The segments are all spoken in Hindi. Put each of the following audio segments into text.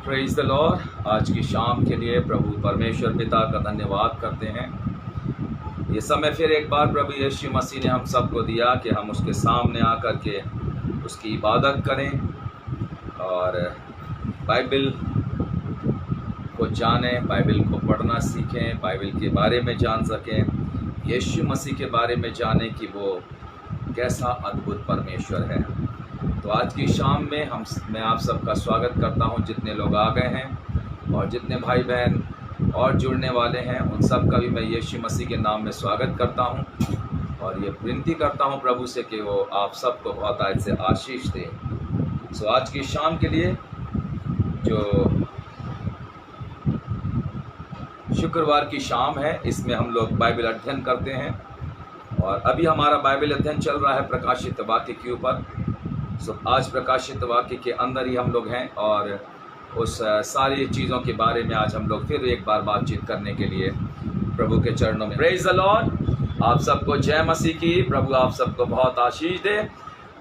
Praise the Lord. आज की शाम के लिए प्रभु परमेश्वर पिता का धन्यवाद करते हैं। ये समय फिर एक बार प्रभु यीशु मसीह ने हम सबको दिया कि हम उसके सामने आकर के उसकी इबादत करें और बाइबल को जानें, बाइबल को पढ़ना सीखें, बाइबल के बारे में जान सकें, यीशु मसीह के बारे में जानें कि वो कैसा अद्भुत परमेश्वर है। तो आज की शाम में मैं आप सबका स्वागत करता हूं, जितने लोग आ गए हैं और जितने भाई बहन और जुड़ने वाले हैं उन सब का भी मैं यीशु मसीह के नाम में स्वागत करता हूं और ये विनती करता हूं प्रभु से कि वो आप सबको बहुत से आशीष दे। सो आज की शाम के लिए जो शुक्रवार की शाम है, इसमें हम लोग बाइबल अध्ययन करते हैं और अभी हमारा बाइबल अध्ययन चल रहा है प्रकाशित वाक्य के ऊपर। सो आज प्रकाशित वाक्य के अंदर ही हम लोग हैं और उस सारी चीज़ों के बारे में आज हम लोग फिर एक बार बातचीत करने के लिए प्रभु के चरणों में। Praise the Lord. आप सबको जय मसीह की। प्रभु आप सबको बहुत आशीष दे।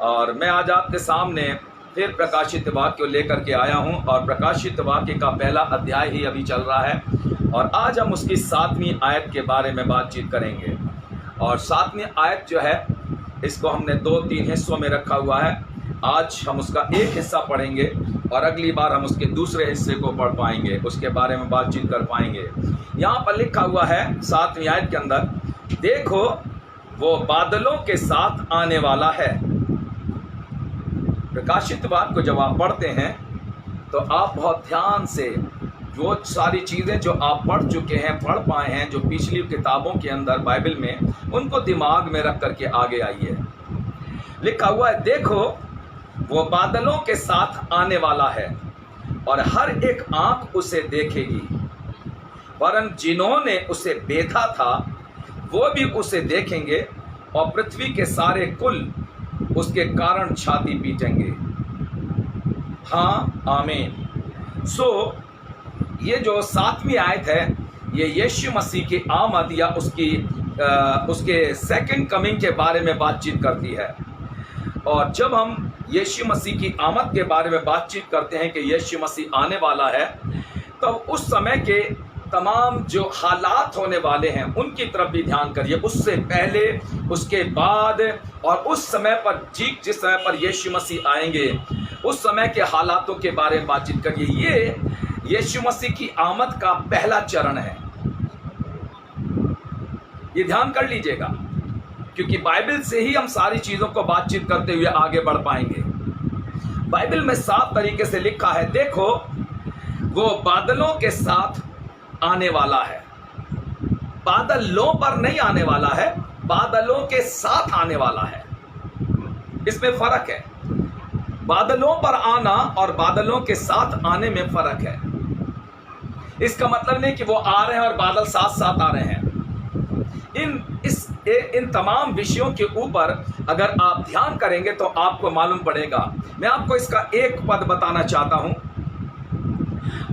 और मैं आज आपके सामने फिर प्रकाशित वाक्य को लेकर के आया हूं और प्रकाशित वाक्य का पहला अध्याय ही अभी चल रहा है और आज हम उसकी 7वीं आयत के बारे में बातचीत करेंगे। और 7वीं आयत जो है, इसको हमने 2-3 हिस्सों में रखा हुआ है। आज हम उसका एक हिस्सा पढ़ेंगे और अगली बार हम उसके दूसरे हिस्से को पढ़ पाएंगे, उसके बारे में बातचीत कर पाएंगे। यहाँ पर लिखा हुआ है 7वीं आयत के अंदर, देखो वो बादलों के साथ आने वाला है। प्रकाशित वाक्य को जब आप पढ़ते हैं तो आप बहुत ध्यान से वो सारी चीज़ें जो आप पढ़ चुके हैं, पढ़ पाए हैं, जो पिछली किताबों के अंदर बाइबल में, उनको दिमाग में रख करके आगे आइए। लिखा हुआ है, देखो वो बादलों के साथ आने वाला है और हर एक आंख उसे देखेगी, वरन जिन्होंने उसे देखा था वो भी उसे देखेंगे और पृथ्वी के सारे कुल उसके कारण छाती पीटेंगे। हाँ, आमीन। सो ये जो 7वीं आयत है, ये यीशु मसीह की आमद या उसके सेकंड कमिंग के बारे में बातचीत करती है। और जब हम यीशु मसीह की आमद के बारे में बातचीत करते हैं कि यीशु मसीह आने वाला है, तो उस समय के तमाम जो हालात होने वाले हैं उनकी तरफ भी ध्यान करिए। उससे पहले, उसके बाद और उस समय पर जिस समय पर यीशु मसीह आएंगे उस समय के हालातों के बारे में बातचीत करिए। ये यीशु मसीह की आमद का पहला चरण है, ये ध्यान कर लीजिएगा, क्योंकि बाइबल से ही हम सारी चीज़ों को बातचीत करते हुए आगे बढ़ पाएंगे। बाइबल में साफ तरीके से लिखा है, देखो वो बादलों के साथ आने वाला है। बादलों पर नहीं आने वाला है, बादलों के साथ आने वाला है। इसमें फर्क है। बादलों पर आना और बादलों के साथ आने में फर्क है। इसका मतलब नहीं कि वो आ रहे हैं और बादल साथ साथ आ रहे हैं। इन तमाम विषयों के ऊपर अगर आप ध्यान करेंगे तो आपको मालूम पड़ेगा। मैं आपको इसका एक पद बताना चाहता हूं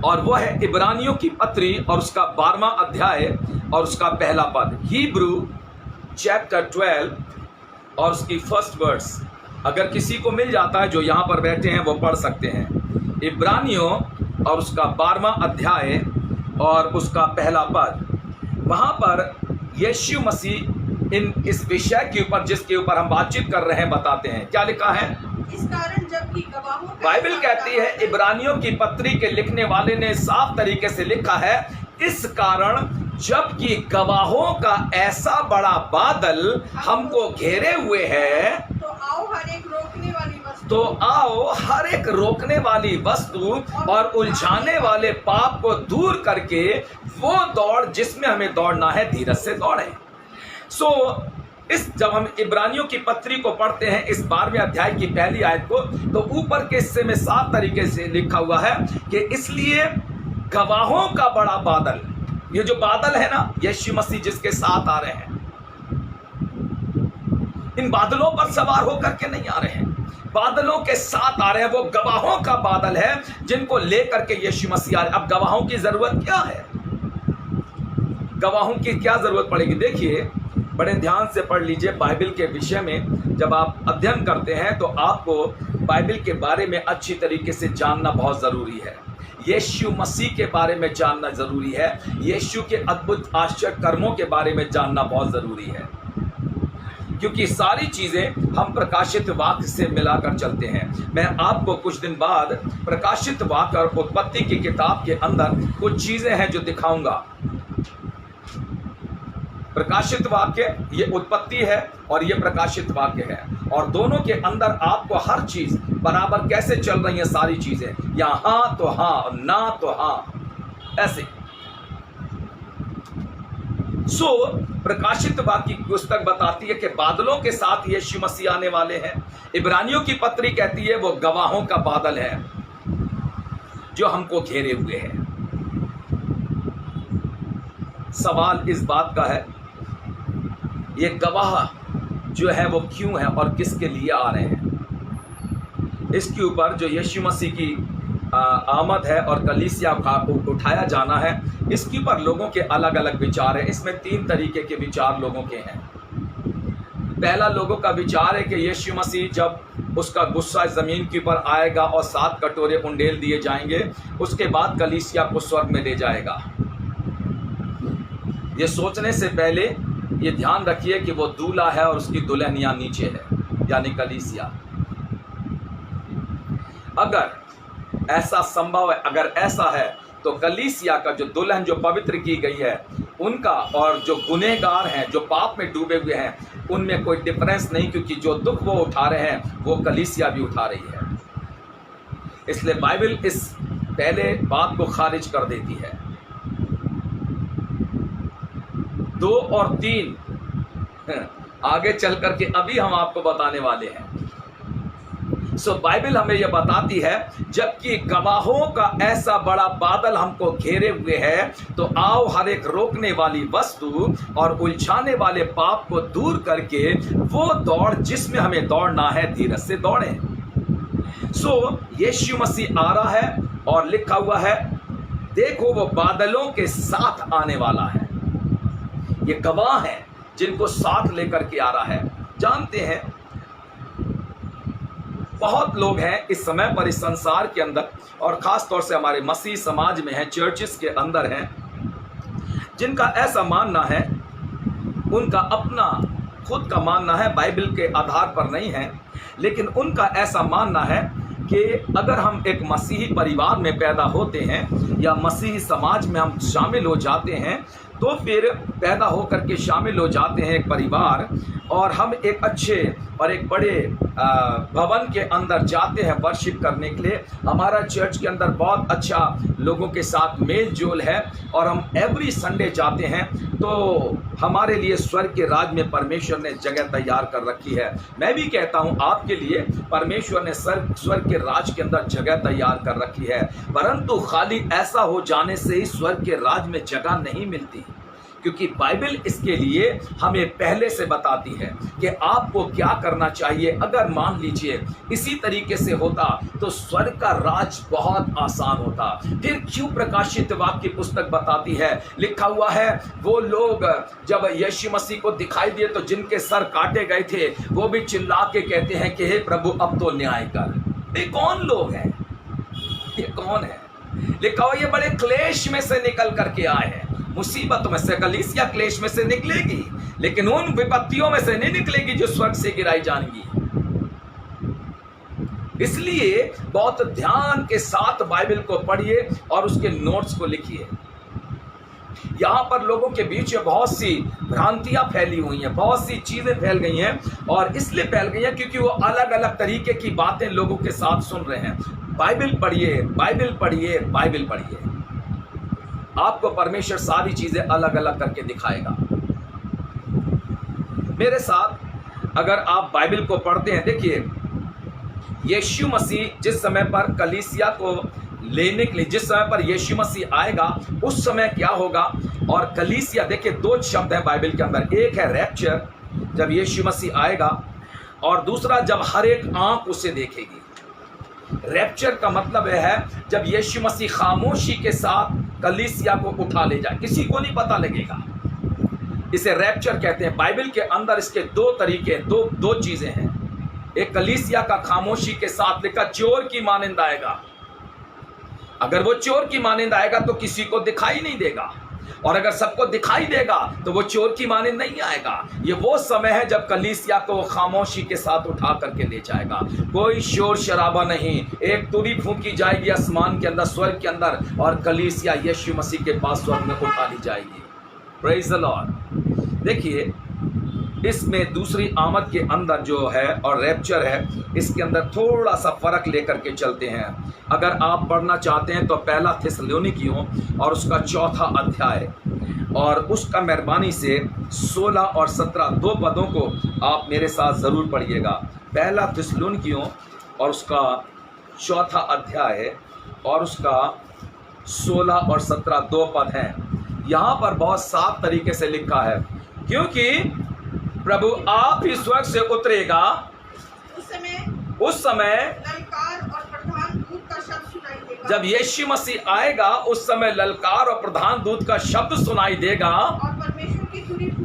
और वो है इब्रानियों की पत्री और उसका 12वां अध्याय और उसका पहला पद, हिब्रू चैप्टर 12 और उसकी फर्स्ट वर्स। अगर किसी को मिल जाता है, जो यहाँ पर बैठे हैं, वो पढ़ सकते हैं। इब्रानियों और उसका 12वां अध्याय और उसका पहला पद। वहाँ पर यीशु मसीह इस विषय के ऊपर, जिसके ऊपर हम बातचीत कर रहे हैं, बताते हैं। क्या लिखा है? इस कारण जबकि गवाहों, बाइबल कहती है, इब्रानियों की पत्री के लिखने वाले ने साफ तरीके से लिखा है, इस कारण जबकि गवाहों का ऐसा बड़ा बादल हमको घेरे हुए है, तो आओ हर एक रोकने वाली वस्तु और उलझाने वाले पाप को दूर करके वो दौड़ जिसमें हमें दौड़ना है, धीरज से दौड़े। जब हम इब्रानियों की पत्री को पढ़ते हैं, इस 12वें अध्याय की पहली आयत को, तो ऊपर के हिस्से में साफ तरीके से लिखा हुआ है कि इसलिए गवाहों का बड़ा बादल, ये जो बादल है ना, यीशु मसीह जिसके साथ आ रहे हैं, इन बादलों पर सवार होकर के नहीं आ रहे हैं, बादलों के साथ आ रहे हैं। वो गवाहों का बादल है जिनको लेकर के यीशु मसीह आ रहे हैं। अब गवाहों की जरूरत क्या है? गवाहों की क्या जरूरत पड़ेगी? देखिए, बड़े ध्यान से पढ़ लीजिए। बाइबल के विषय में जब आप अध्ययन करते हैं तो आपको बाइबल के बारे में अच्छी तरीके से जानना बहुत ज़रूरी है। यीशु मसीह के बारे में जानना ज़रूरी है। यीशु के अद्भुत आश्चर्य कर्मों के बारे में जानना बहुत ज़रूरी है, क्योंकि सारी चीज़ें हम प्रकाशित वाक्य से मिलाकर चलते हैं। मैं आपको कुछ दिन बाद प्रकाशित वाक्य और उत्पत्ति की किताब के अंदर कुछ चीज़ें हैं जो दिखाऊंगा। प्रकाशित वाक्य ये उत्पत्ति है और ये प्रकाशित वाक्य है, और दोनों के अंदर आपको हर चीज़ बराबर कैसे चल रही है, सारी चीज़ें, या हाँ तो हाँ, ना तो हाँ, ऐसे। प्रकाशित वाक्य की पुस्तक बताती है कि बादलों के साथ यीशु मसीह आने वाले हैं। इब्रानियों की पत्री कहती है वो गवाहों का बादल है जो हमको घेरे हुए है। सवाल इस बात का है, ये गवाह जो है वो क्यों है और किसके लिए आ रहे हैं। इसके ऊपर जो यीशु मसीह की आमद है और कलीसिया का उठाया जाना है, इसके ऊपर लोगों के अलग अलग विचार हैं। इसमें 3 तरीके के विचार लोगों के हैं। पहला लोगों का विचार है कि यीशु मसीह जब उसका गुस्सा ज़मीन के ऊपर आएगा और 7 कटोरे उंडेल दिए जाएंगे, उसके बाद कलीसिया को स्वर्ग में ले जाएगा। ये सोचने से पहले ये ध्यान रखिए कि वो दूल्हा है और उसकी दुल्हनिया नीचे है, यानी कलीसिया। अगर ऐसा संभव है, अगर ऐसा है, तो कलीसिया का जो दुल्हन जो पवित्र की गई है उनका और जो गुनहगार हैं, जो पाप में डूबे हुए हैं, उनमें कोई डिफरेंस नहीं, क्योंकि जो दुख वो उठा रहे हैं वो कलीसिया भी उठा रही है। इसलिए बाइबल इस पहले बात को खारिज कर देती है। 2 और 3 आगे चल करके अभी हम आपको बताने वाले हैं। बाइबल हमें यह बताती है, जबकि गवाहों का ऐसा बड़ा बादल हमको घेरे हुए है, तो आओ हर एक रोकने वाली वस्तु और उलझाने वाले पाप को दूर करके वो दौड़ जिसमें हमें दौड़ना है, धीरज से दौड़ें। यीशु मसीह आ रहा है और लिखा हुआ है, देखो वो बादलों के साथ आने वाला है। ये गवाह हैं जिनको साथ लेकर के आ रहा है। जानते हैं, बहुत लोग हैं इस समय पर इस संसार के अंदर, और ख़ास तौर से हमारे मसीह समाज में हैं, चर्चिस के अंदर हैं, जिनका ऐसा मानना है, उनका अपना खुद का मानना है, बाइबल के आधार पर नहीं है, लेकिन उनका ऐसा मानना है कि अगर हम एक मसीही परिवार में पैदा होते हैं या मसीही समाज में हम शामिल हो जाते हैं, तो फिर पैदा होकर के शामिल हो जाते हैं एक परिवार, और हम एक अच्छे और एक बड़े भवन के अंदर जाते हैं वर्शिप करने के लिए। हमारा चर्च के अंदर बहुत अच्छा लोगों के साथ मेल जोल है और हम एवरी संडे जाते हैं, तो हमारे लिए स्वर्ग के राज में परमेश्वर ने जगह तैयार कर रखी है। मैं भी कहता हूँ आपके लिए परमेश्वर ने स्वर्ग के राज के अंदर जगह तैयार कर रखी है, परंतु खाली ऐसा हो जाने से ही स्वर्ग के राज में जगह नहीं मिलती, क्योंकि बाइबल इसके लिए हमें पहले से बताती है कि आपको क्या करना चाहिए। अगर मान लीजिए इसी तरीके से होता तो स्वर्ग का राज बहुत आसान होता। फिर क्यों प्रकाशित वाक्य की पुस्तक बताती है, लिखा हुआ है, वो लोग जब यीशु मसीह को दिखाई दिए तो जिनके सर काटे गए थे वो भी चिल्ला के कहते हैं कि हे प्रभु अब तो न्याय कर। ये कौन लोग हैं, ये कौन है? लिखा हुआ ये बड़े क्लेश में से निकल करके आए हैं। मुसीबतों में से कलीसिया क्लेश में से निकलेगी, लेकिन उन विपत्तियों में से नहीं निकलेगी जो स्वर्ग से गिराई जाएंगी। इसलिए बहुत ध्यान के साथ बाइबल को पढ़िए और उसके नोट्स को लिखिए। यहाँ पर लोगों के बीच में बहुत सी भ्रांतियां फैली हुई हैं, बहुत सी चीजें फैल गई हैं, और इसलिए फैल गई हैं क्योंकि वो अलग अलग तरीके की बातें लोगों के साथ सुन रहे हैं। बाइबल पढ़िए, बाइबल पढ़िए, बाइबल पढ़िए, आपको परमेश्वर सारी चीजें अलग अलग करके दिखाएगा। मेरे साथ अगर आप बाइबल को पढ़ते हैं, देखिए यीशु मसीह जिस समय पर कलीसिया को लेने के लिए, जिस समय पर यीशु मसीह आएगा उस समय क्या होगा, और कलीसिया, देखिए 2 शब्द है बाइबल के अंदर, एक है रैप्चर जब यीशु मसीह आएगा, और दूसरा जब हर एक आंख उसे देखेगी। रैप्चर का मतलब है जब यीशु मसीह खामोशी के साथ कलीसिया को उठा ले जाए, किसी को नहीं पता लगेगा। इसे रैप्चर कहते हैं। बाइबल के अंदर इसके दो तरीके, दो चीजें हैं। एक कलीसिया का खामोशी के साथ लिखा चोर की मानिंद आएगा। अगर वो चोर की मानिंद आएगा तो किसी को दिखाई नहीं देगा, और अगर सबको दिखाई देगा तो वो चोर की मानिंद नहीं आएगा। ये वो समय है जब कलीसिया को खामोशी के साथ उठा करके ले जाएगा। कोई शोर शराबा नहीं, एक तुरी फूंकी जाएगी आसमान के अंदर, स्वर्ग के अंदर, और कलीसिया यीशु मसीह के पास स्वर्ग में उठा ली जाएगी। Praise the Lord. देखिए, इसमें दूसरी आमद के अंदर जो है और रैप्चर है, इसके अंदर थोड़ा सा फर्क लेकर के चलते हैं। अगर आप पढ़ना चाहते हैं तो पहला थिस्सलुनीकियों और उसका 4था अध्याय, और उसका मेहरबानी से 16 और 17 दो पदों को आप मेरे साथ ज़रूर पढ़िएगा। पहला थिस्सलुनीकियों और उसका 4था अध्याय और उसका 16 और 17 दो पद हैं। यहाँ पर बहुत साफ तरीके से लिखा है, क्योंकि प्रभु आप ही स्वर्ग से उतरेगा, उस समय ललकार और प्रधान दूत का शब्द सुनाई देगा। जब यीशु मसीह आएगा उस समय ललकार और प्रधान दूत का शब्द सुनाई देगा,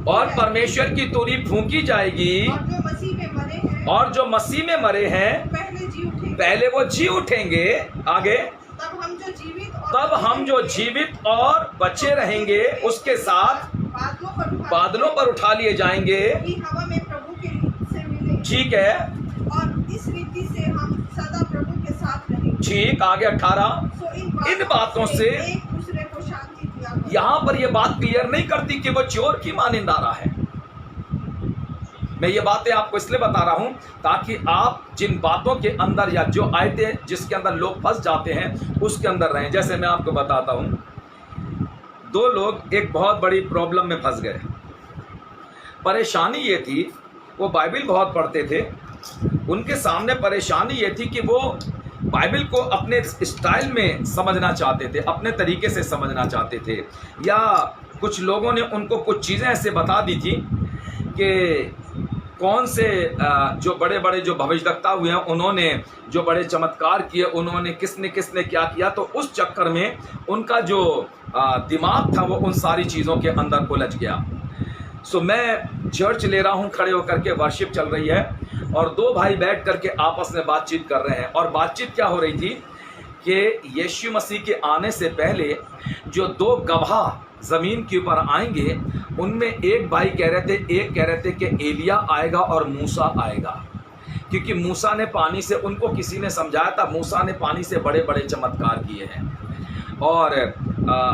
और परमेश्वर की तुरी फूंकी जाएगी, और जो मसीह में मरे हैं, मरे हैं पहले वो जी उठेंगे। आगे, तब हम जो जीवित और बचे रहेंगे उसके साथ बादलों पर उठा लिए जाएंगे, हवा में प्रभु के से मिलेंगे। ठीक है, और इस रीति से हम सदा प्रभु के साथ रहेंगे। ठीक। आगे 18, इन बातों से एक दूसरे को शांति दिया। यहाँ पर ये बात क्लियर नहीं करती कि वो चोर की मानिंद आ रहा है। मैं ये बातें आपको इसलिए बता रहा हूं ताकि आप जिन बातों के अंदर या जो आयतें जिसके अंदर लोग फंस जाते हैं उसके अंदर रहें। जैसे मैं आपको बताता हूं, दो लोग एक बहुत बड़ी प्रॉब्लम में फंस गए। परेशानी ये थी, वो बाइबल बहुत पढ़ते थे, उनके सामने परेशानी ये थी कि वो बाइबल को अपने स्टाइल में समझना चाहते थे, अपने तरीके से समझना चाहते थे, या कुछ लोगों ने उनको कुछ चीज़ें ऐसे बता दी थी कि कौन से जो बड़े बड़े जो भविष्यवक्ता हुए हैं उन्होंने जो बड़े चमत्कार किए, उन्होंने किसने किसने क्या किया, तो उस चक्कर में उनका जो दिमाग था वो उन सारी चीज़ों के अंदर उलझ गया। सो मैं चर्च ले रहा हूँ, खड़े होकर के वर्शिप चल रही है और दो भाई बैठ करके आपस में बातचीत कर रहे हैं। और बातचीत क्या हो रही थी कि यीशु मसीह के आने से पहले जो दो गवाह ज़मीन के ऊपर आएंगे, उनमें एक भाई कह रहे थे कि एलिया आएगा और मूसा आएगा, क्योंकि मूसा ने पानी से, उनको किसी ने समझाया था, मूसा ने पानी से बड़े बड़े चमत्कार किए हैं, और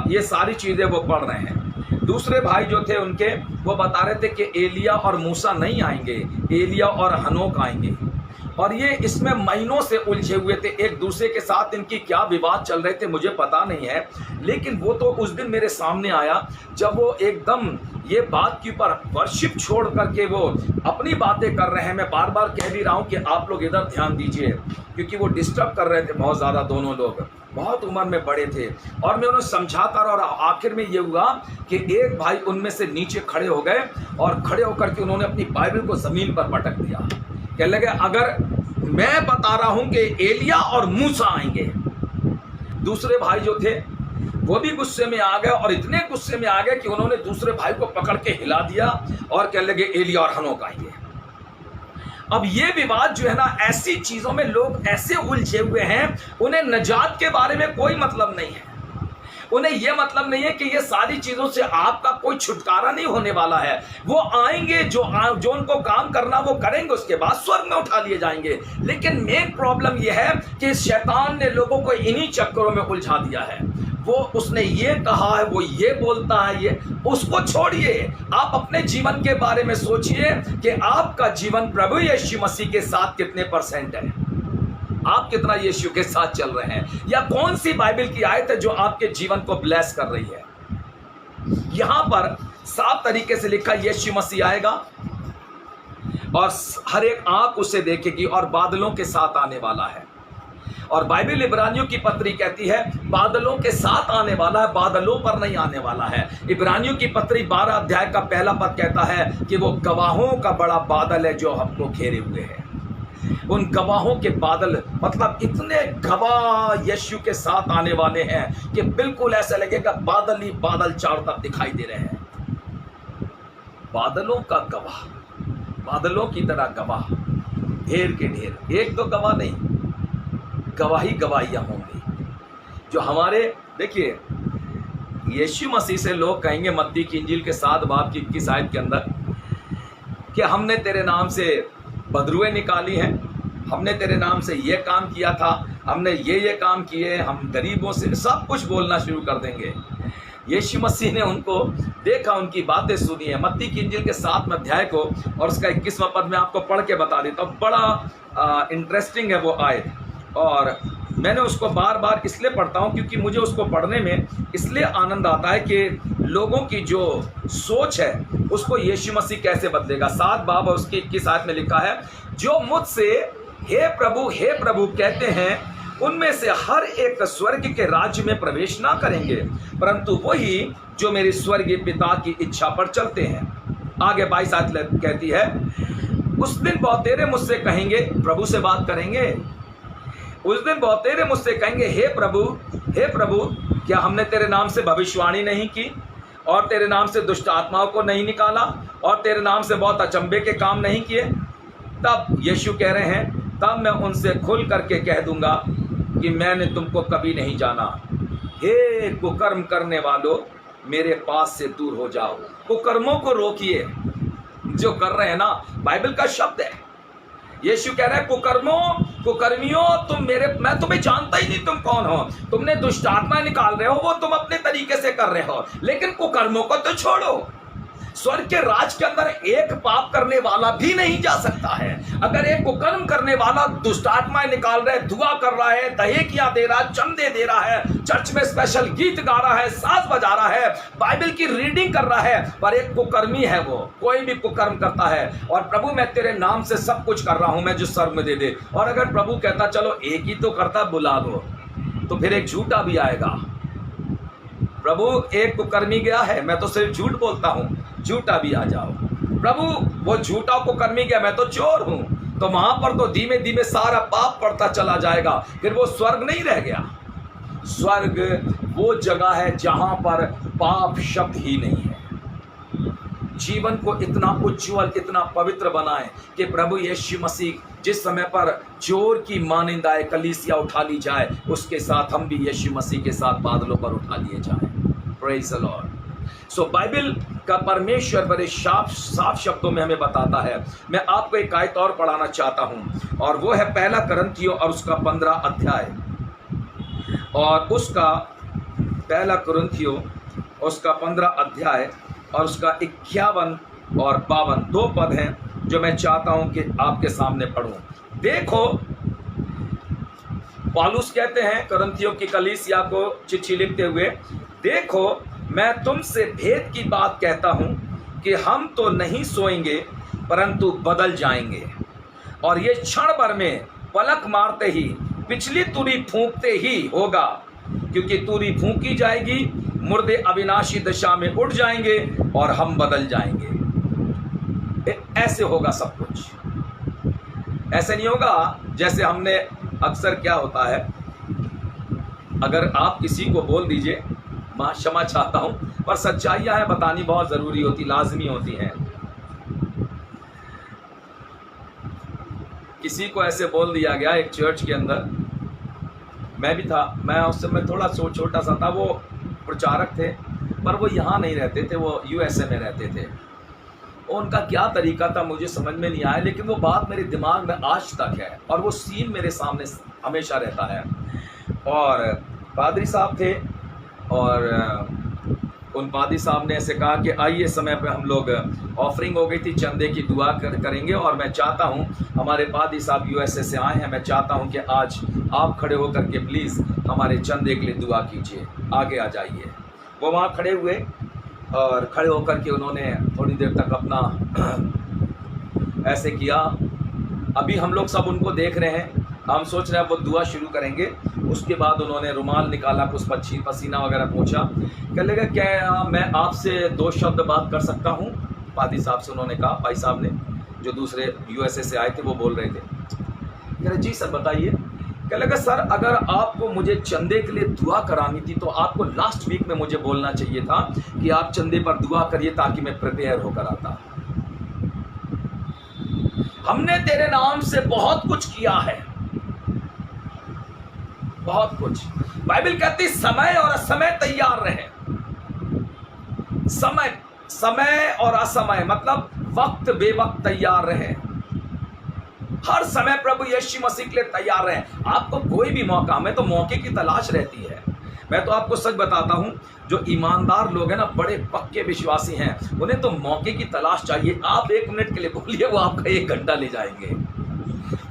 ये सारी चीज़ें वो पढ़ रहे हैं। दूसरे भाई जो थे उनके, वो बता रहे थे कि एलिया और मूसा नहीं आएंगे, एलिया और हनोक आएंगे। और ये इसमें महीनों से उलझे हुए थे, एक दूसरे के साथ इनकी क्या विवाद चल रहे थे मुझे पता नहीं है, लेकिन वो तो उस दिन मेरे सामने आया जब वो एकदम ये बात के ऊपर वर्शिप छोड़ करके वो अपनी बातें कर रहे हैं। मैं बार बार कह भी रहा हूँ कि आप लोग इधर ध्यान दीजिए, क्योंकि वो डिस्टर्ब कर रहे थे बहुत ज़्यादा। दोनों लोग बहुत उम्र में बड़े थे और मैं उन्हें समझाता रहा, और आखिर में ये हुआ कि एक भाई उनमें से नीचे खड़े हो गए और खड़े होकर के उन्होंने अपनी बाइबल को ज़मीन पर पटक दिया। कहने लगे, अगर मैं बता रहा हूं कि एलिया और मूसा आएंगे। दूसरे भाई जो थे वो भी गुस्से में आ गए, और इतने गुस्से में आ गए कि उन्होंने दूसरे भाई को पकड़ के हिला दिया और कहने लगे एलिया और हनोक आएंगे। अब ये विवाद जो है ना, ऐसी चीजों में लोग ऐसे उलझे हुए हैं, उन्हें नजात के बारे में कोई मतलब नहीं है। उन्हें यह मतलब नहीं है कि ये सारी चीजों से आपका कोई छुटकारा नहीं होने वाला है। वो आएंगे, जो उनको काम करना वो करेंगे, उसके बाद स्वर्ग में उठा लिए जाएंगे। लेकिन मेन प्रॉब्लम यह है कि शैतान ने लोगों को इन्हीं चक्करों में उलझा दिया है। वो उसने ये कहा है, वो ये बोलता है, ये उसको छोड़िए। आप अपने जीवन के बारे में सोचिए कि आपका जीवन प्रभु यीशु मसीह के साथ कितने % है, आप कितना यीशु के साथ चल रहे हैं, या कौन सी बाइबल की आयत है जो आपके जीवन को ब्लेस कर रही है। यहां पर साफ तरीके से लिखा यीशु मसीह आएगा और हर एक आंख उसे देखेगी और बादलों के साथ आने वाला है। और बाइबल इब्रानियों की पत्री कहती है बादलों के साथ आने वाला है, बादलों पर नहीं आने वाला है। इब्रानियों की पत्री 12 अध्याय का पहला पद कहता है कि वो गवाहों का बड़ा बादल है जो हमको घेरे हुए है। उन गवाहों के बादल, मतलब इतने गवाह यीशु के साथ आने वाले हैं कि बिल्कुल ऐसा लगेगा बादल ही बादल चारों तरफ दिखाई दे रहे हैं। बादलों का गवाह, बादलों की तरह गवाह, ढेर के ढेर, एक दो गवाह नहीं, गवाही गवाहियाँ होंगी जो हमारे, देखिए यीशु मसीह से लोग कहेंगे मत्ती की इंजील के 7 बाब की 21 आयत के अंदर कि हमने तेरे नाम से बदरुएं निकाली हैं, हमने तेरे नाम से ये काम किया था, हमने ये काम किए, हम गरीबों से, सब कुछ बोलना शुरू कर देंगे। यीशु मसीह ने उनको देखा, उनकी बातें सुनी है। मत्ती की इंजील के 7वें अध्याय को और उसका 21वां पद में आपको पढ़ के बता देता हूँ। बड़ा इंटरेस्टिंग है वो आयत, और मैंने उसको बार बार इसलिए पढ़ता हूँ क्योंकि मुझे उसको पढ़ने में इसलिए आनंद आता है कि लोगों की जो सोच है उसको यीशु मसीह कैसे बदलेगा। 7 बाब और उसकी 21 आयत में लिखा है, जो मुझसे हे प्रभु कहते हैं उनमें से हर एक स्वर्ग के राज्य में प्रवेश ना करेंगे, परंतु वही जो मेरे स्वर्गीय पिता की इच्छा पर चलते हैं। आगे 22 आयत कहती है, उस दिन बहुतेरे मुझसे कहेंगे, प्रभु से बात करेंगे, उस दिन बहुतेरे मुझसे कहेंगे, हे प्रभु क्या हमने तेरे नाम से भविष्यवाणी नहीं की, और तेरे नाम से दुष्ट आत्माओं को नहीं निकाला, और तेरे नाम से बहुत अचंभे के काम नहीं किए? तब यीशु कह रहे हैं, तब मैं उनसे खुल करके कह दूंगा कि मैंने तुमको कभी नहीं जाना। हे कुकर्म करने वालों, मेरे पास से दूर हो जाओ। कुकर्मों को रोकिए जो कर रहे हैं ना, बाइबल का शब्द है। यीशु कह रहे हैं, कुकर्मियों, मैं तुम्हें जानता ही नहीं, तुम कौन हो। तुमने दुष्ट आत्मा निकाल रहे हो, वो तुम अपने तरीके से कर रहे हो, लेकिन कुकर्मों को तो छोड़ो। स्वर्ग के राज के अंदर एक पाप करने वाला भी नहीं जा सकता है। अगर एक कुकर्म करने वाला दुष्ट आत्माएं निकाल रहा है, दुआ कर रहा है, दहेकियां दे रहा है, चंदे दे रहा है, चर्च में स्पेशल गीत गा रहा है, साज बजा रहा है, बाइबल की रीडिंग कर रहा है, पर एक कुकर्मी है वो, कोई भी कुकर्म करता है, और प्रभु मैं तेरे नाम से सब कुछ कर रहा हूं, मैं जो स्वर्ग में दे दे। और अगर प्रभु कहता चलो एक ही तो करता, बुला दो, तो फिर एक झूठा भी आएगा। प्रभु एक कुकर्मी गया है, मैं तो सिर्फ झूठ बोलता हूं, झूठा भी आ जाओ। प्रभु वो झूठा कुकर्मी गया, मैं तो चोर हूं, तो वहां पर तो धीमे धीमे सारा पाप पड़ता चला जाएगा, फिर वो स्वर्ग नहीं रह गया। स्वर्ग वो जगह है जहां पर पाप शब्द ही नहीं है। जीवन को इतना उज्जवल, इतना पवित्र बनाए कि प्रभु यीशु मसीह जिस समय पर चोर की मानिंदाए कलीसिया उठा ली जाए, उसके साथ हम भी यीशु मसीह के साथ बादलों पर उठा लिए जाए। Praise the Lord. So Bible का परमेश्वर बड़े साफ शब्दों में हमें बताता है। मैं आपको एक आयत और पढ़ाना चाहता हूं, और वो है 1 कुरिन्थियों और उसका 15 अध्याय, और उसका 1 कुरिन्थियों उसका 15 अध्याय और उसका 51 और 52 दो पद हैं जो मैं चाहता हूं कि आपके सामने पढ़ूं। देखो, पौलुस कहते हैं कुरिन्थियों की कलीसिया को चिट्ठी लिखते हुए, देखो मैं तुमसे भेद की बात कहता हूं कि हम तो नहीं सोएंगे परंतु बदल जाएंगे, और ये क्षण भर में पलक मारते ही, पिछली तुरी फूंकते ही होगा, क्योंकि तुरी फूंकी जाएगी, मुर्दे अविनाशी दशा में उठ जाएंगे और हम बदल जाएंगे। ऐसे होगा सब कुछ। ऐसे नहीं होगा जैसे हमने अक्सर, क्या होता है, अगर आप किसी को बोल दीजिए, मैं क्षमा चाहता हूं, पर सच्चाइयां हैं, बतानी बहुत जरूरी होती, लाजमी होती हैं। किसी को ऐसे बोल दिया गया एक चर्च के अंदर, मैं भी था, मैं उस समय थोड़ा छोटा सा था, वो प्रचारक थे, पर वो यहाँ नहीं रहते थे, वो USA में रहते थे। उनका क्या तरीका था मुझे समझ में नहीं आया, लेकिन वो बात मेरे दिमाग में आज तक है, और वो सीन मेरे सामने हमेशा रहता है। और पादरी साहब थे, और उन पादरी साहब ने ऐसे कहा कि आइए, समय पे हम लोग ऑफरिंग हो गई थी, चंदे की दुआ करेंगे, और मैं चाहता हूं, हमारे पादरी साहब USA से आए हैं, मैं चाहता हूं कि आज आप खड़े होकर के प्लीज़ हमारे चंदे के लिए दुआ कीजिए, आगे आ जाइए। वो वहाँ खड़े हुए, और खड़े होकर के उन्होंने थोड़ी देर तक अपना ऐसे किया। अभी हम लोग सब उनको देख रहे हैं, हम सोच रहे हैं वो दुआ शुरू करेंगे। उसके बाद उन्होंने रुमाल निकाला, कुछ पसीना वगैरह पोंछा। कह लेगा, क्या मैं आपसे 2 शब्द बात कर सकता हूँ? पादी साहब से उन्होंने कहा, भाई साहब ने, जो दूसरे USA से आए थे, वो बोल रहे थे। कह रहे, जी सर बताइए। कह लगा, सर अगर आपको मुझे चंदे के लिए दुआ करानी थी तो आपको लास्ट वीक में मुझे बोलना चाहिए था कि आप चंदे पर दुआ करिए ताकि मैं प्रिपेयर होकर आता। हमने तेरे नाम से बहुत कुछ किया है, बहुत कुछ। बाइबल कहती समय और असमय तैयार रहे। समय और असमय मतलब वक्त बेवक्त तैयार रहे। हर समय प्रभु यीशु मसीह के लिए तैयार रहे। आपको कोई भी मौका, हमें तो मौके की तलाश रहती है। मैं तो आपको सच बताता हूं, जो ईमानदार लोग हैं ना, बड़े पक्के विश्वासी हैं, उन्हें तो मौके की तलाश चाहिए। आप 1 मिनट के लिए बोलिए, वो आपका 1 घंटा ले जाएंगे।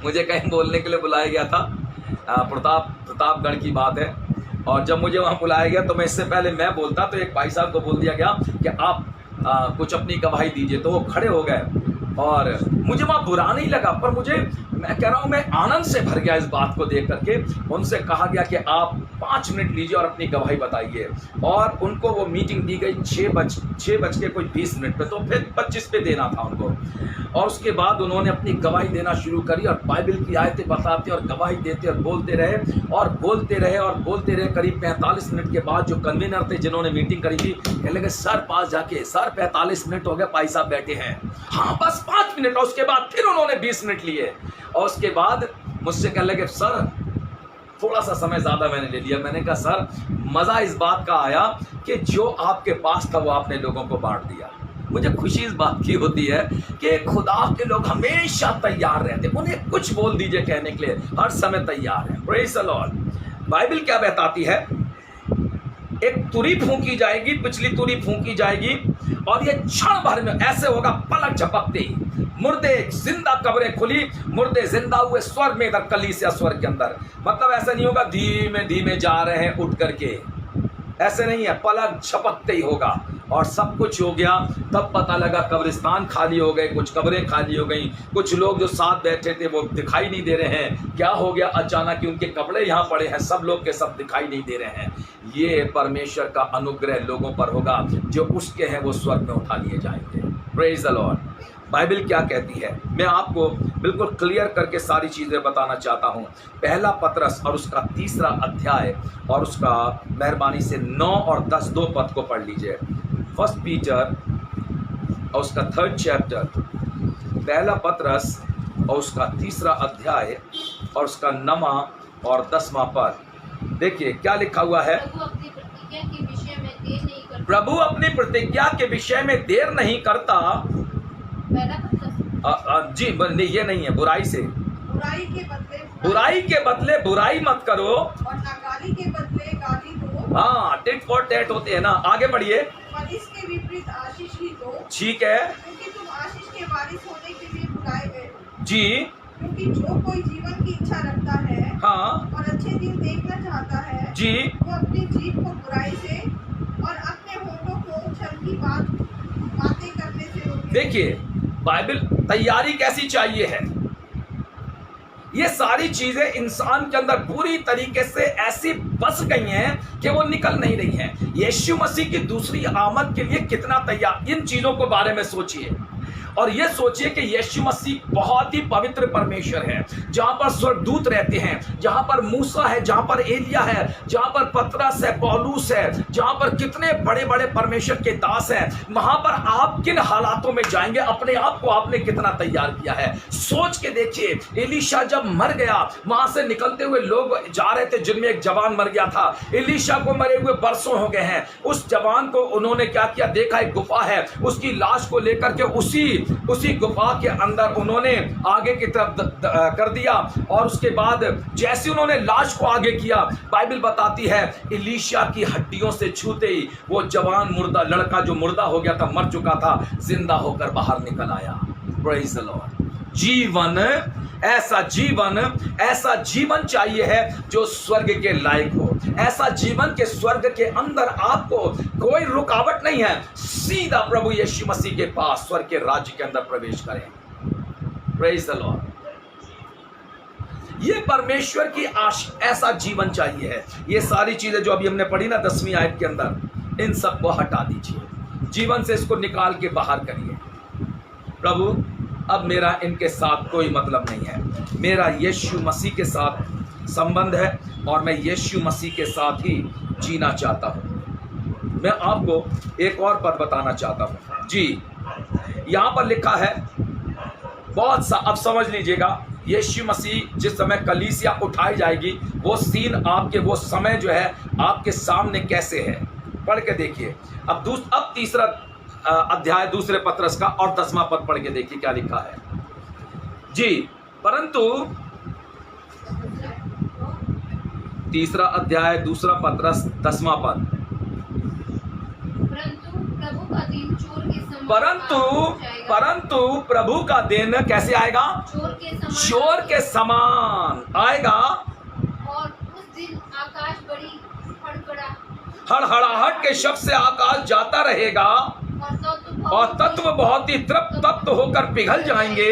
मुझे कहीं बोलने के लिए बुलाया गया था, प्रतापगढ़ की बात है, और जब मुझे वहाँ बुलाया गया तो मैं इससे पहले मैं बोलता तो एक भाई साहब को बोल दिया गया कि आप कुछ अपनी गवाही दीजिए। तो वो खड़े हो गए और मुझे वहाँ बुरा नहीं लगा, पर मैं कह रहा हूँ, मैं आनंद से भर गया इस बात को देख करके। उनसे कहा गया कि आप 5 मिनट लीजिए और अपनी गवाही बताइए, और उनको वो मीटिंग दी गई 6:20 पे, तो फिर 25 पे देना था उनको। और उसके बाद उन्होंने अपनी गवाही देना शुरू करी और बाइबल की आयतें बताते और गवाही देते और बोलते रहे और बोलते रहे और बोलते रहे। करीब 45 मिनट के बाद जो कन्वीनर थे जिन्होंने मीटिंग करी थी, कहने लगे सर पास जाके, सर 45 मिनट हो गए भाई साहब बैठे हैं। हाँ बस 5 मिनट। और उसके बाद फिर उन्होंने 20 मिनट लिए और उसके बाद मुझसे कहने लगे सर थोड़ा सा समय ज्यादा मैंने ले लिया। मैंने कहा सर मजा इस बात का आया कि जो आपके पास था वो आपने लोगों को बांट दिया। मुझे खुशी इस बात की होती है कि खुदा के लोग हमेशा तैयार रहते, उन्हें कुछ बोल दीजिए कहने के लिए, हर समय तैयार है। Praise the Lord. बाइबल क्या बताती है? एक तुरी फूंकी जाएगी, पिछली तुरी फूंकी जाएगी और ये क्षण भर में ऐसे होगा, पलक झपकते ही मुर्दे जिंदा, कब्रें खुली, मुर्दे जिंदा हुए, स्वर्ग में इधर कलीसिया स्वर्ग के अंदर। मतलब ऐसा नहीं होगा धीमे धीमे जा रहे हैं उठ करके, ऐसे नहीं है, पलक झपकते ही होगा और सब कुछ हो गया। तब पता लगा कब्रिस्तान खाली हो गए, कुछ कब्रें खाली हो गई, कुछ लोग जो साथ बैठे थे वो दिखाई नहीं दे रहे हैं। क्या हो गया अचानक कि उनके कपड़े यहाँ पड़े हैं, सब लोग के सब दिखाई नहीं दे रहे हैं। ये परमेश्वर का अनुग्रह लोगों पर होगा, जो उसके हैं वो स्वर्ग में उठा लिए जाएंगे। Praise the Lord. बाइबल क्या कहती है, मैं आपको बिल्कुल क्लियर करके सारी चीज़ें बताना चाहता हूँ। पहला पतरस और उसका 3रा अध्याय और उसका मेहरबानी से 9 और 10 2 पद को पढ़ लीजिए। 1 पीटर और उसका 3rd चैप्टर, पहला पतरस और उसका 3रा अध्याय और उसका 9वां और 10वां पद। देखिए क्या लिखा हुआ है। प्रभु अपनी प्रतिज्ञा के विषय में देर नहीं करता। जी नहीं, ये नहीं है, बुराई से बुराई के बदले बुराई मत करो और ना गाली के बदले गाली दो। हाँ, टिट फॉर टैट होते हैं ना। आगे बढ़िए। पर इसके विपरीत आशीष ही दो। ठीक है, क्योंकि तुम आशीष के वारिस होने के लिए बुलाए गए हो। जी। क्योंकि जो कोई जीवन की इच्छा रखता है, हाँ, और अच्छे दिन देखना चाहता है, जी, वो अपनी जीभ को बुराई से और अपने होठों को छल की बातें करने से रोके। देखिए बाइबल तैयारी कैसी चाहिए है। ये सारी चीजें इंसान के अंदर पूरी तरीके से ऐसी बस गई हैं कि वो निकल नहीं रही हैं। यीशु मसीह की दूसरी आमद के लिए कितना तैयार, इन चीजों के बारे में सोचिए और ये सोचिए कि यीशु मसीह बहुत ही पवित्र परमेश्वर है, जहां पर स्वर्गदूत रहते हैं, जहां पर मूसा है, जहां पर एलिया है, जहां पर पतरस है, पौलुस है, जहां पर कितने बड़े बड़े परमेश्वर के दास हैं। वहां पर आप किन हालातों में जाएंगे, अपने आप को आपने कितना तैयार किया है, सोच के देखिए। एलीशा जब मर गया, वहां से निकलते हुए लोग जा रहे थे जिनमें एक जवान मर गया था। एलीशा को मरे हुए बरसों हो गए हैं। उस जवान को उन्होंने क्या किया, देखा एक गुफा है, उसकी लाश को लेकर के उसी गुफा के अंदर उन्होंने आगे की तरफ कर दिया और उसके बाद जैसे उन्होंने लाश को आगे किया, बाइबल बताती है एलीशा की हड्डियों से छूते ही वो जवान मुर्दा लड़का जो मुर्दा हो गया था, मर चुका था, जिंदा होकर बाहर निकल आया। Praise the Lord. ऐसा जीवन चाहिए है जो स्वर्ग के लायक हो। ऐसा जीवन के स्वर्ग के अंदर आपको कोई रुकावट नहीं है, सीधा प्रभु यीशु मसीह के पास स्वर्ग के राज्य के अंदर प्रवेश करें। Praise the Lord. ये परमेश्वर की ऐसा जीवन चाहिए है। ये सारी चीजें जो अभी हमने पढ़ी ना 10वीं आयत के अंदर, इन सबको हटा दीजिए, जीवन से इसको निकाल के बाहर करिए। प्रभु अब मेरा इनके साथ कोई मतलब नहीं है, मेरा यीशु मसीह के साथ संबंध है और मैं यीशु मसीह के साथ ही जीना चाहता हूं। मैं आपको एक और पद बताना चाहता हूं जी। यहां पर लिखा है, बहुत सा, अब समझ लीजिएगा, यीशु मसीह जिस समय कलीसिया उठाई जाएगी, वो सीन आपके, वो समय जो है आपके सामने कैसे है, पढ़ के देखिए। अब तीसरा अध्याय दूसरे पत्रस का और 10वां पद पढ़ के देखिए क्या लिखा है जी। परंतु तीसरा अध्याय दूसरा पत्रस 10वां पद, परंतु प्रभु का दिन कैसे आएगा? चोर के समान आएगा, और उस दिन आकाश बड़ी हड़हड़ाहट के शब्द से आकाश जाता रहेगा और तत्व बहुत ही तृप्त होकर पिघल जाएंगे,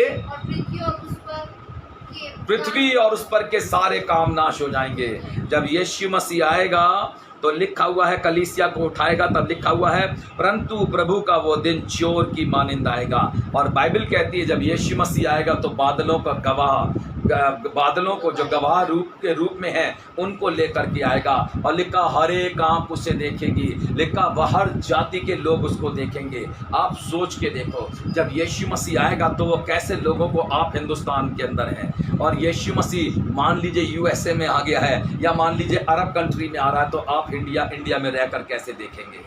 पृथ्वी और उस पर के सारे काम नाश हो जाएंगे। जब यीशु मसीह आएगा तो लिखा हुआ है, कलीसिया को उठाएगा, तब लिखा हुआ है परंतु प्रभु का वो दिन चोर की मानिंद आएगा। और बाइबल कहती है जब यीशु मसीह आएगा तो बादलों का गवाह, बादलों को जो गवाह रूप में है उनको लेकर के आएगा, और लिखा हर एक आंख उसे देखेगी, लिखा वह हर जाति के लोग उसको देखेंगे। आप सोच के देखो, जब यीशु मसीह आएगा तो वो कैसे लोगों को, आप हिंदुस्तान के अंदर हैं और यीशु मसीह मान लीजिए यूएसए में आ गया है या मान लीजिए अरब कंट्री में आ रहा है, तो आप इंडिया में रहकर कैसे देखेंगे?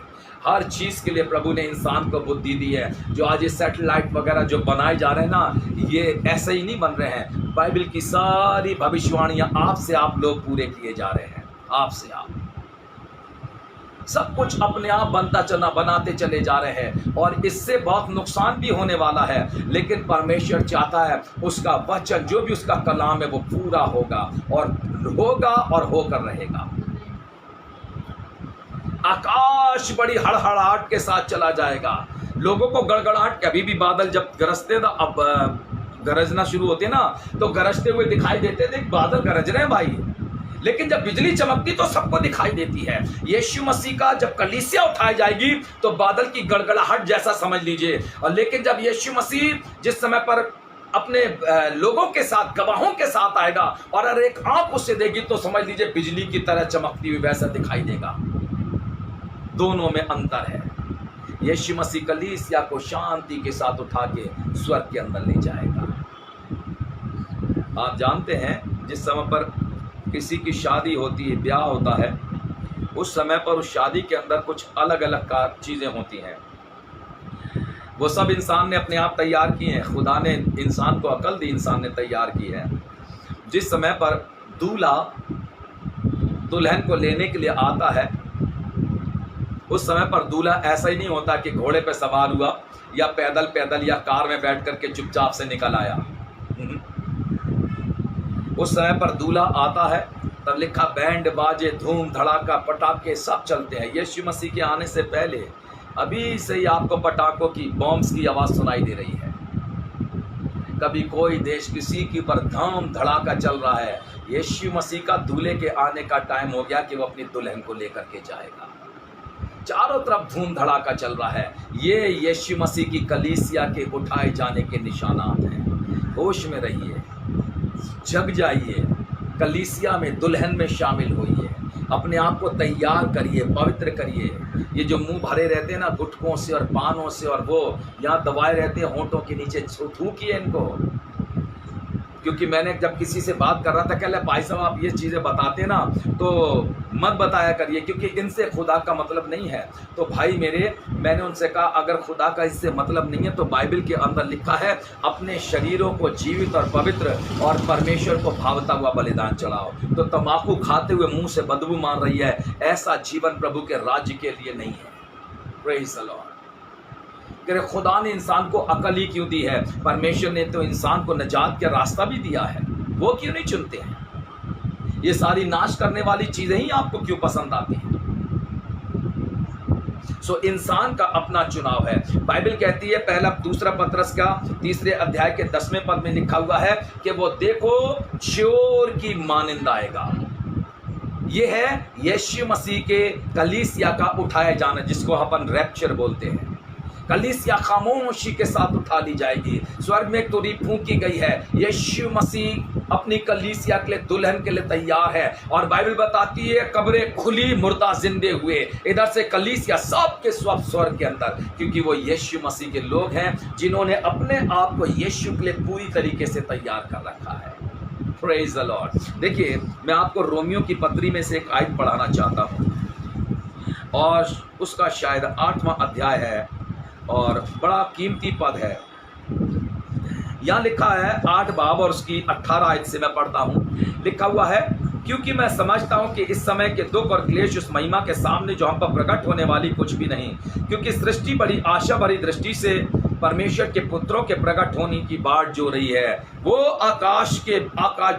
हर चीज़ के लिए प्रभु ने इंसान को बुद्धि दी है। जो आज ये सैटेलाइट वगैरह जो बनाए जा रहे हैं ना, ये ऐसे ही नहीं बन रहे हैं। बाइबल की सारी भविष्यवाणियां आपसे आप लोग पूरे किए जा रहे हैं, आपसे आप। सब कुछ अपने आप बनाते चले जा रहे हैं और इससे बहुत नुकसान भी होने वाला है, लेकिन परमेश्वर चाहता है उसका वचन, जो भी उसका कलाम है वो पूरा होगा और होकर रहेगा। आकाश बड़ी हड़हड़ाहट के साथ चला जाएगा, लोगों को गड़गड़ाहट, अभी भी बादल जब गरजते ना, अब गरजना शुरू होते ना तो गरजते हुए दिखाई देते थे, बादल गरज रहे हैं भाई, लेकिन जब बिजली चमकती तो सबको दिखाई देती है। यीशु मसीह का जब कलीसिया उठाई जाएगी तो बादल की गड़गड़ाहट जैसा समझ लीजिए, और लेकिन जब यीशु मसीह जिस समय पर अपने लोगों के साथ, गवाहों के साथ आएगा और अगर एक आंख उससे देगी तो समझ लीजिए बिजली की तरह चमकती हुई वैसा दिखाई देगा। दोनों में अंतर है। यीशु मसीह कलीसिया को शांति के साथ उठा के स्वर्ग के अंदर ले जाएगा। आप जानते हैं जिस समय पर किसी की शादी होती है, ब्याह होता है, उस समय पर उस शादी के अंदर कुछ अलग अलग चीज़ें होती हैं। वो सब इंसान ने अपने आप तैयार किए हैं, खुदा ने इंसान को अकल दी, इंसान ने तैयार की है। जिस समय पर दूल्हा दुल्हन को लेने के लिए आता है, उस समय पर दूल्हा ऐसा ही नहीं होता कि घोड़े पे सवार हुआ या पैदल या कार में बैठ करके चुपचाप से निकल आया। उस समय पर दूल्हा आता है, तब लिखा बैंड बाजे, धूम धड़ाका, पटाखे सब चलते हैं। यीशु मसीह के आने से पहले अभी से ही आपको पटाखों की, बॉम्ब्स की आवाज़ सुनाई दे रही है। कभी कोई देश किसी के ऊपर धूम धड़ाका चल रहा है। यीशु मसीह का दूल्हे के आने का टाइम हो गया कि वो अपनी दुल्हन को लेकर के जाएगा। चारों तरफ धूम धड़ाका चल रहा है। ये यीशु मसीह की कलीसिया के उठाए जाने के निशानात हैं। होश में रहिए, जग जाइए, कलीसिया में, दुल्हन में शामिल होइए, अपने आप को तैयार करिए, पवित्र करिए। ये जो मुंह भरे रहते हैं ना गुटकों से और पानों से, और वो यहाँ दबाए रहते हैं होंठों के नीचे, थूकिए इनको। क्योंकि मैंने जब किसी से बात कर रहा था, कह रहा भाई साहब आप ये चीज़ें बताते ना तो मत बताया करिए, क्योंकि इनसे खुदा का मतलब नहीं है। तो भाई मेरे, मैंने उनसे कहा अगर खुदा का इससे मतलब नहीं है तो बाइबल के अंदर लिखा है अपने शरीरों को जीवित और पवित्र और परमेश्वर को भावता हुआ बलिदान चढ़ाओ। तो तम्बाकू खाते हुए मुंह से बदबू मार रही है, ऐसा जीवन प्रभु के राज्य के लिए नहीं है। Praise the Lord. खुदा ने इंसान को अकल ही क्यों दी है? परमेश्वर ने तो इंसान को निजात का रास्ता भी दिया है, वो क्यों नहीं चुनते हैं? ये सारी नाश करने वाली चीजें ही आपको क्यों पसंद आती हैं? इंसान का अपना चुनाव है। बाइबल कहती है, पहला दूसरा पत्रस का 3 अध्याय के 10वें पद में लिखा हुआ है कि वो देखो चोर की मानिंद आएगा। ये है यीशु मसीह के कलीसिया का उठाए जाना, जिसको अपन रैप्चर बोलते हैं। कलीसिया खामोशी के साथ उठा ली जाएगी। स्वर्ग में एक तुरही फूंकी गई है। यीशु मसीह अपनी कलीसिया के लिए, दुल्हन के लिए तैयार है। और बाइबल बताती है कब्रें खुली, मुर्दा जिंदे हुए, इधर से कलीसिया सबके सब स्वर्ग के अंदर, क्योंकि वो यीशु मसीह के लोग हैं जिन्होंने अपने आप को यीशु के लिए पूरी तरीके से तैयार कर रखा है। Praise the Lord. देखिए, मैं आपको रोमियो की पत्री में से एक आयत पढ़ाना चाहता हूँ, और उसका शायद 8वां अध्याय है और बड़ा कीमती पद है। यहाँ लिखा है 8 बाब और उसकी 18 आयत से मैं पढ़ता हूँ। लिखा हुआ है, क्योंकि मैं समझता हूँ कि इस समय के दुख और क्लेश उस महिमा के सामने जो हम पर प्रकट होने वाली कुछ भी नहीं, क्योंकि सृष्टि बड़ी आशा भरी दृष्टि से परमेश्वर के पुत्रों के प्रकट होने की बाट जो रही है। वो आकाश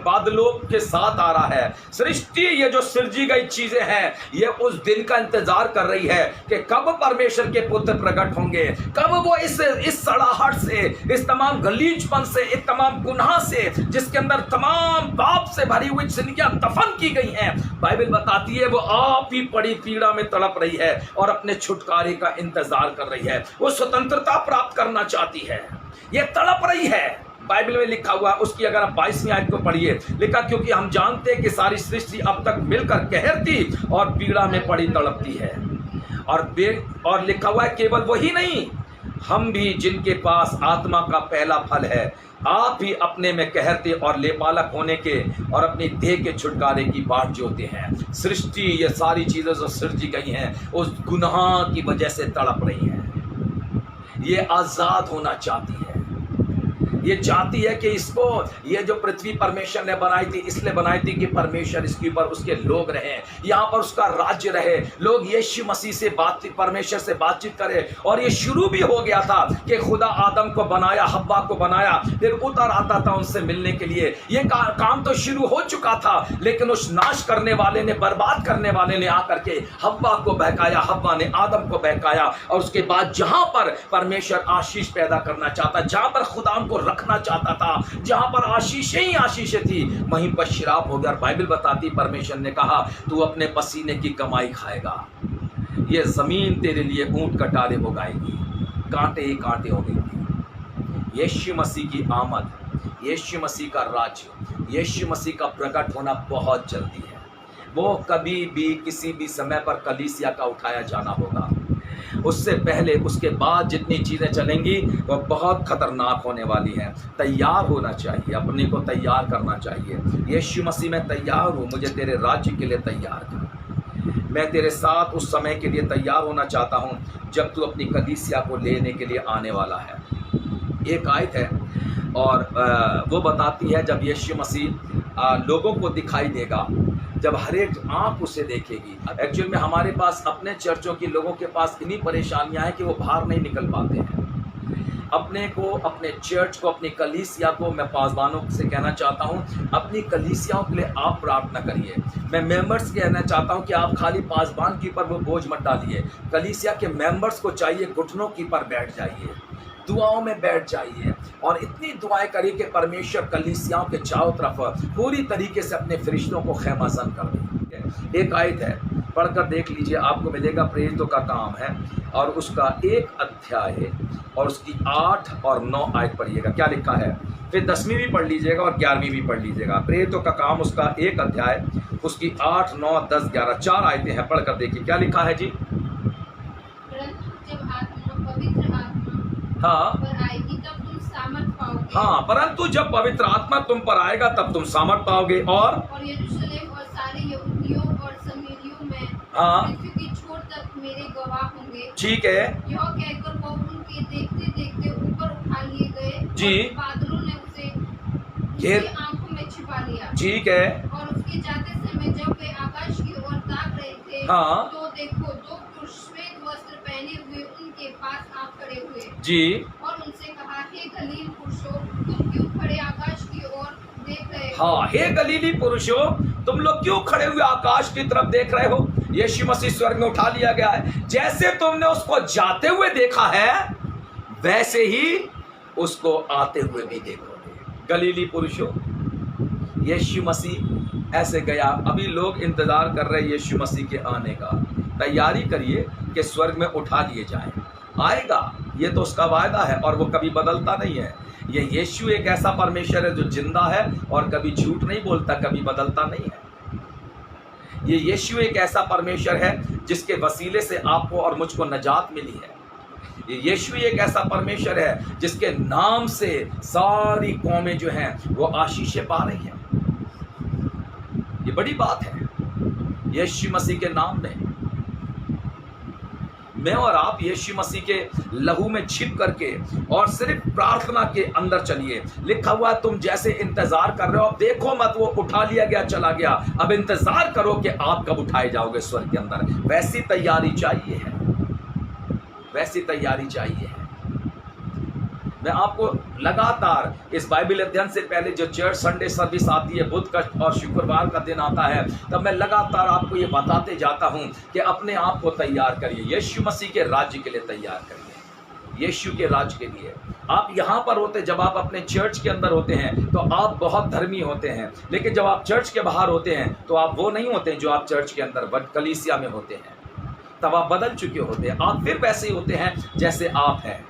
बादलों के साथ आ रहा है। सृष्टि, ये जो सृजी गई चीजें हैं, ये उस दिन का इंतजार कर रही है कि कब परमेश्वर के पुत्र प्रकट होंगे, कब वो इस सड़ाहट से, इस तमाम गलीजपन से, इस तमाम गुनाह से, जिसके अंदर तमाम पाप से भरी हुई जिंदगियां दफन की गई हैं, बाइबल बताती है वो आप ही बड़ी पीड़ा में तड़प रही है और अपने छुटकारे का इंतजार कर रही है। वो स्वतंत्रता प्राप्त करना चाहती है, ये तड़प रही है। बाइबल में लिखा हुआ, उसकी अगर आप 22वीं आयत को पढ़िए, लिखा, क्योंकि हम जानते हैं कि सारी सृष्टि अब तक मिलकर कहरती और पीड़ा में पड़ी तड़पती है। और लिखा हुआ है, केवल वही नहीं, हम भी जिनके पास आत्मा का पहला फल है, आप ही अपने में कहरते और लेपालक होने के और अपनी देह के छुटकारे की बाट जोते हैं। सृष्टि, ये सारी चीजें जो सृजी गई हैं, उस गुनाह की वजह से तड़प रही हैं। ये आजाद होना चाहती है, ये चाहती है कि इसको, ये जो पृथ्वी परमेश्वर ने बनाई थी, इसलिए बनाई थी कि परमेश्वर इसके ऊपर उसके लोग रहें, यहाँ पर उसका राज्य रहे, लोग यीशु मसीह से परमेश्वर से बातचीत करें। और ये शुरू भी हो गया था कि खुदा आदम को बनाया, हव्वा को बनाया, फिर उतर आता था उनसे मिलने के लिए। ये काम तो शुरू हो चुका था, लेकिन उस नाश करने वाले ने, बर्बाद करने वाले ने आकर के हव्वा को बहकाया, हव्वा ने आदम को बहकाया। और उसके बाद जहां पर परमेश्वर आशीष पैदा करना चाहता, जहां पर खुदा उनको रखना चाहता था, जहां पर आशीषें ही आशीषें थी, वहीं पर श्राप हो गया। और बाइबल बताती, परमेश्वर ने कहा, तू अपने पसीने की कमाई खाएगा, ये जमीन तेरे लिए ऊंट कटारे उगाएगी, कांटे ही कांटे होंगे। यीशु मसीह की आमद, यीशु मसीह का राज्य, यीशु मसीह का प्रकट होना बहुत जल्दी है। वो कभी भी किसी भी समय पर कलीसिया का उठाया जाना होगा। उससे पहले, उसके बाद जितनी चीज़ें चलेंगी वो बहुत खतरनाक होने वाली हैं। तैयार होना चाहिए, अपने को तैयार करना चाहिए। यीशु मसीह, मैं तैयार हूँ, मुझे तेरे राज्य के लिए तैयार कर। मैं तेरे साथ उस समय के लिए तैयार होना चाहता हूँ जब तू अपनी कलीसिया को लेने के लिए आने वाला है। एक आयत है और वो बताती है, जब यीशु मसीह लोगों को दिखाई देगा, जब हर एक आँख उसे देखेगी। एक्चुअल में हमारे पास अपने चर्चों की लोगों के पास इतनी परेशानियां हैं कि वो बाहर नहीं निकल पाते हैं। अपने को, अपने चर्च को, अपनी कलीसिया को, मैं पासबानों से कहना चाहता हूं, अपनी कलीसियाओं के लिए आप प्रार्थना करिए। मैं मेंबर्स कहना चाहता हूं कि आप खाली पासबान के ऊपर वो बोझ मत डालिए। कलीसिया के मेंबर्स को चाहिए घुटनों के ऊपर बैठ जाइए, दुआओं में बैठ जाइए और इतनी दुआएं करिए कि परमेश्वर कलीसियाओं के चारों तरफ पूरी तरीके से अपने फरिश्तों को खैमाज़न कर दे। एक आयत है, पढ़कर देख लीजिए, आपको मिलेगा। प्रेरितों का काम है और उसका 1 अध्याय है और उसकी 8 और 9 आयत पढ़िएगा, क्या लिखा है। फिर 10वीं भी पढ़ लीजिएगा और 11वीं भी पढ़ लीजिएगा। प्रेरितों का काम, उसका 1 अध्याय, उसकी 8, 9, 10, 11 4 आयतें हैं। पढ़कर देखिए क्या लिखा है जी। हाँ, हाँ, परंतु जब पवित्र आत्मा तुम पर आएगा तब तुम सामर्थ पाओगे और यरूशलेम और सारे यहूदियों और सामरियों में हाँ, पृथ्वी की छोर तक मेरे गवाह होंगे। ठीक है यह कहकर वो उनके देखते देखते ऊपर उठा लिए गए जी, और बादलों ने उसे घेर, उसकी आंखों में छिपा लिया। ठीक है। और उसके जाते समय जब वे आकाश की ओर ताक रहे थे, हाँ, तो देखो 2 पुरुष श्वेत वस्त्र पहने हुए उनके पास आ खड़े हुए जी, और उनसे कहा, हे गलील पुरुषों, तुम क्यों खड़े आकाश की ओर देख रहे हो? हाँ, हे गलीली पुरुषों, तुम लोग क्यों खड़े हुए आकाश की तरफ देख रहे हो। यीशु मसीह स्वर्ग में उठा लिया गया है। जैसे तुमने उसको जाते हुए देखा है, वैसे ही उसको आते हुए भी देखोगे। गलीली पुरुषों, यीशु मसीह ऐसे गया। अभी लोग इंतजार कर रहे हैं यीशु मसीह के आने का। तैयारी करिए कि स्वर्ग में उठा लिए जाए। आएगा, ये तो उसका वायदा है और वो कभी बदलता नहीं है। ये यीशु एक ऐसा परमेश्वर है जो जिंदा है और कभी झूठ नहीं बोलता, कभी बदलता नहीं है। ये यीशु एक ऐसा परमेश्वर है जिसके वसीले से आपको और मुझको नजात मिली है। ये यीशु एक ऐसा परमेश्वर है जिसके नाम से सारी कौमें जो हैं वो आशीषें पा रही हैं। ये बड़ी बात है। यीशु मसीह के नाम में मैं और आप यीशु मसीह के लहू में छिप करके और सिर्फ प्रार्थना के अंदर चलिए। लिखा हुआ तुम जैसे इंतजार कर रहे हो, अब देखो मत वो उठा लिया गया चला गया, अब इंतजार करो कि आप कब उठाए जाओगे स्वर्ग के अंदर। वैसी तैयारी चाहिए है, वैसी तैयारी चाहिए है। मैं आपको लगातार इस बाइबल अध्ययन से पहले जो चर्च संडे सर्विस आती है, बुध का और शुक्रवार का दिन आता है, तब मैं लगातार आपको ये बताते जाता हूं कि अपने आप को तैयार करिए, यीशु मसीह के राज्य के लिए तैयार करिए, यीशु के राज्य के लिए। आप यहाँ पर होते, जब आप अपने चर्च के अंदर होते हैं तो आप बहुत धर्मी होते हैं, लेकिन जब आप चर्च के बाहर होते हैं तो आप वो नहीं होते जो आप चर्च के अंदर कलीसिया में होते हैं। तब आप बदल चुके होते हैं, आप फिर वैसे ही होते हैं जैसे आप हैं।